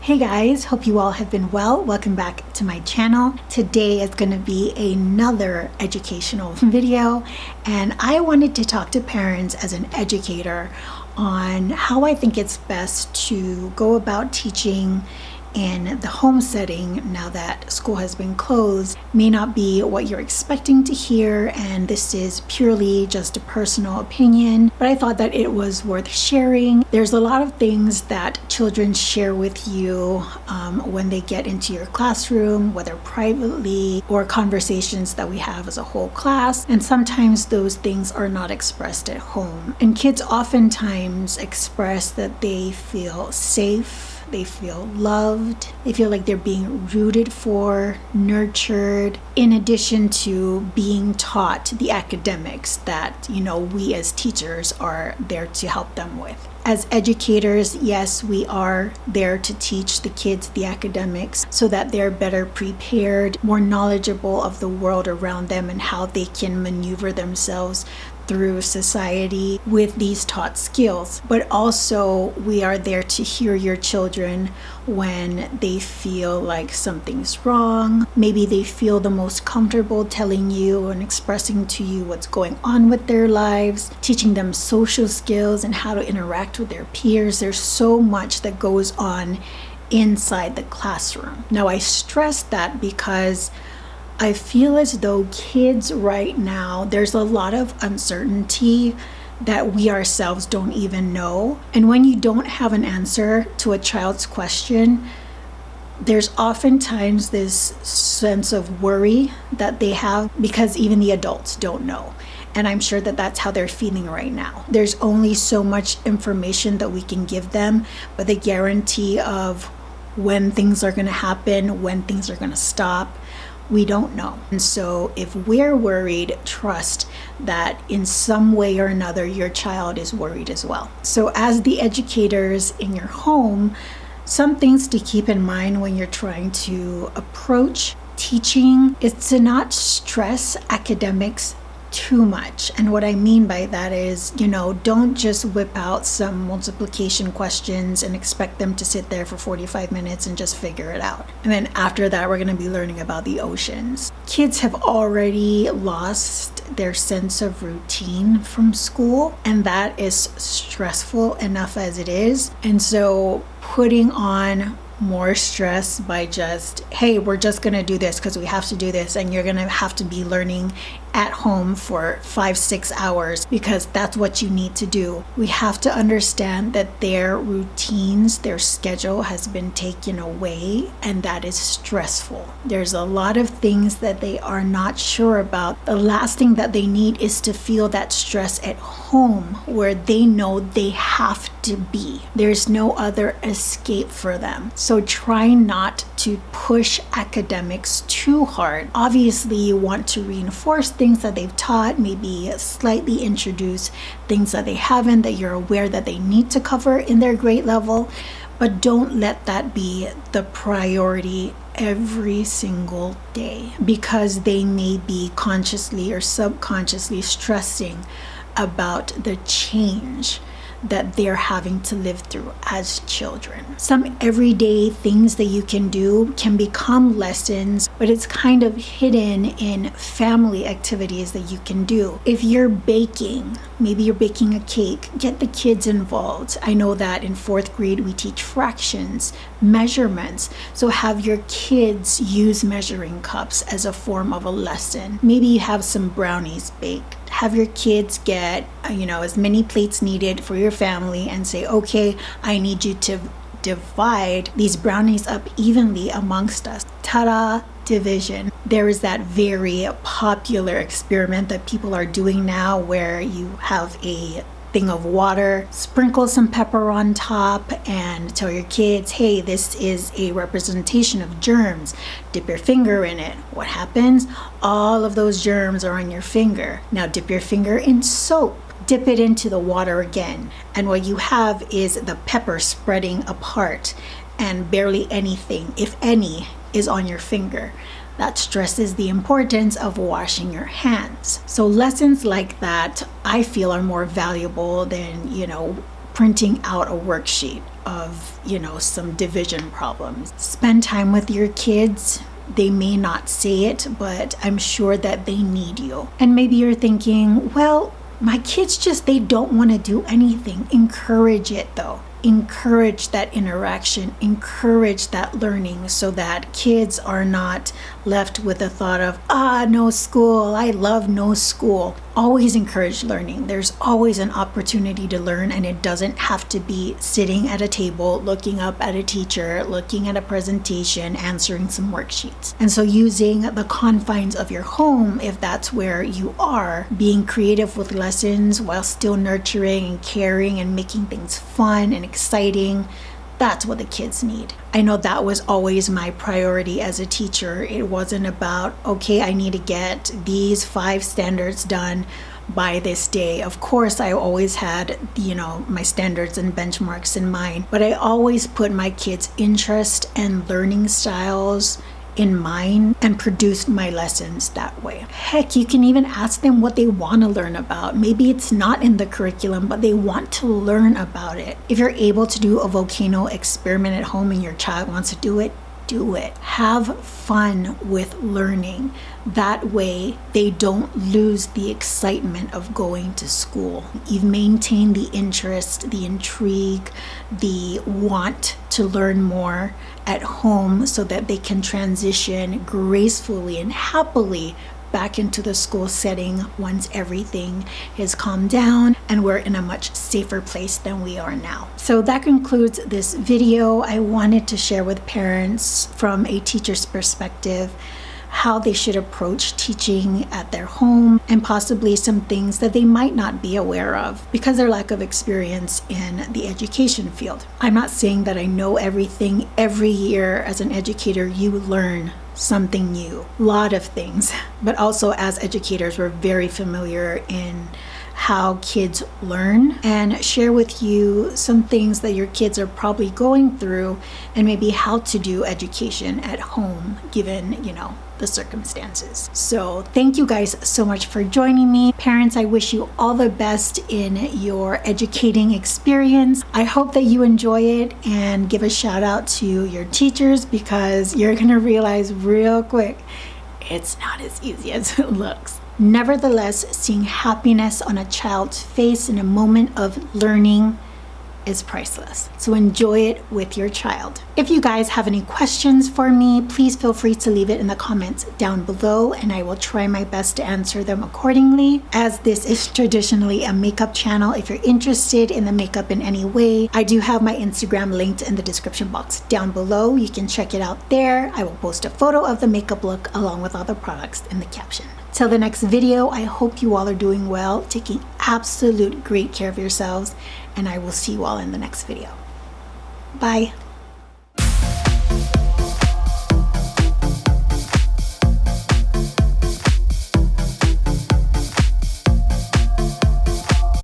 Hey guys, hope you all have been well. Welcome back to my channel. Today is going to be another educational video, and I wanted to talk to parents as an educator on how I think it's best to go about teaching in the home setting now that school has been closed. May not be what you're expecting to hear, and this is purely just a personal opinion, but I thought that it was worth sharing. There's a lot of things that children share with you when they get into your classroom, whether privately or conversations that we have as a whole class, and sometimes those things are not expressed at home. And kids oftentimes express that they feel safe, they feel loved, they feel like they're being rooted for, nurtured, in addition to being taught the academics that, we as teachers are there to help them with. As educators, yes, we are there to teach the kids the academics so that they're better prepared, more knowledgeable of the world around them and how they can maneuver themselves through society with these taught skills. But also we are there to hear your children when they feel like something's wrong. Maybe they feel the most comfortable telling you and expressing to you what's going on with their lives, teaching them social skills and how to interact with their peers. There's so much that goes on inside the classroom. Now, I stress that because I feel as though kids right now, there's a lot of uncertainty that we ourselves don't even know. And when you don't have an answer to a child's question, there's oftentimes this sense of worry that they have because even the adults don't know. And I'm sure that that's how they're feeling right now. There's only so much information that we can give them, but the guarantee of when things are going to happen, when things are going to stop, we don't know. And so if we're worried, trust that in some way or another, your child is worried as well. So as the educators in your home, some things to keep in mind when you're trying to approach teaching is to not stress academics too much. And what I mean by that is, don't just whip out some multiplication questions and expect them to sit there for 45 minutes and just figure it out. And then after that, we're going to be learning about the oceans. Kids have already lost their sense of routine from school, and that is stressful enough as it is. And so putting on more stress by just, hey, we're just going to do this because we have to do this, and you're going to have to be learning at home for 5-6 hours because that's what you need to do. We have to understand that their routines, their schedule has been taken away, and that is stressful. There's a lot of things that they are not sure about. The last thing that they need is to feel that stress at home where they know they have to be. There's no other escape for them. So try not to push academics too hard. Obviously, you want to reinforce things that they've taught, maybe slightly introduce things that they haven't, that you're aware that they need to cover in their grade level, but don't let that be the priority every single day, because they may be consciously or subconsciously stressing about the change that they're having to live through as children. Some everyday things that you can do can become lessons, but it's kind of hidden in family activities that you can do. If you're baking, maybe you're baking a cake, get the kids involved. I know that in 4th grade we teach fractions, measurements. So have your kids use measuring cups as a form of a lesson. Maybe you have some brownies baked. Have your kids get, as many plates needed for your family and say, okay, I need you to divide these brownies up evenly amongst us. Ta-da! Division. There is that very popular experiment that people are doing now where you have a thing of water, sprinkle some pepper on top, and tell your kids, hey, this is a representation of germs. Dip your finger in it. What happens? All of those germs are on your finger. Now dip your finger in soap. Dip it into the water again. And what you have is the pepper spreading apart, and barely anything, if any, is on your finger. That stresses the importance of washing your hands. So lessons like that, I feel, are more valuable than, printing out a worksheet. of, some division problems. Spend time with your kids. They may not say it, but I'm sure that they need you. And maybe you're thinking, well, my kids they don't want to do anything. Encourage it though. Encourage that interaction, encourage that learning so that kids are not left with the thought of, no school, I love no school. Always encourage learning. There's always an opportunity to learn, and it doesn't have to be sitting at a table, looking up at a teacher, looking at a presentation, answering some worksheets. And so using the confines of your home, if that's where you are, being creative with lessons while still nurturing and caring and making things fun and exciting, that's what the kids need. I know that was always my priority as a teacher. It wasn't about, okay, I need to get these 5 standards done by this day. Of course, I always had, my standards and benchmarks in mind, but I always put my kids' interest and learning styles in mind and produced my lessons that way. Heck, you can even ask them what they want to learn about. Maybe it's not in the curriculum, but they want to learn about it. If you're able to do a volcano experiment at home and your child wants to do it, do it. Have fun with learning. That way they don't lose the excitement of going to school. You maintain the interest, the intrigue, the want to learn more at home so that they can transition gracefully and happily back into the school setting once everything has calmed down and we're in a much safer place than we are now. So that concludes this video. I wanted to share with parents from a teacher's perspective how they should approach teaching at their home and possibly some things that they might not be aware of because of their lack of experience in the education field. I'm not saying that I know everything. Every year as an educator, you learn something new, a lot of things, but also as educators, we're very familiar in how kids learn and share with you some things that your kids are probably going through and maybe how to do education at home given, the circumstances. So thank you guys so much for joining me. Parents, I wish you all the best in your educating experience. I hope that you enjoy it and give a shout out to your teachers because you're gonna realize real quick, it's not as easy as it looks. Nevertheless, seeing happiness on a child's face in a moment of learning is priceless. So enjoy it with your child. If you guys have any questions for me, please feel free to leave it in the comments down below and I will try my best to answer them accordingly. As this is traditionally a makeup channel, if you're interested in the makeup in any way, I do have my Instagram linked in the description box down below. You can check it out there. I will post a photo of the makeup look along with all the products in the caption. Till the next video, I hope you all are doing well, taking absolute great care of yourselves, and I will see you all in the next video. Bye.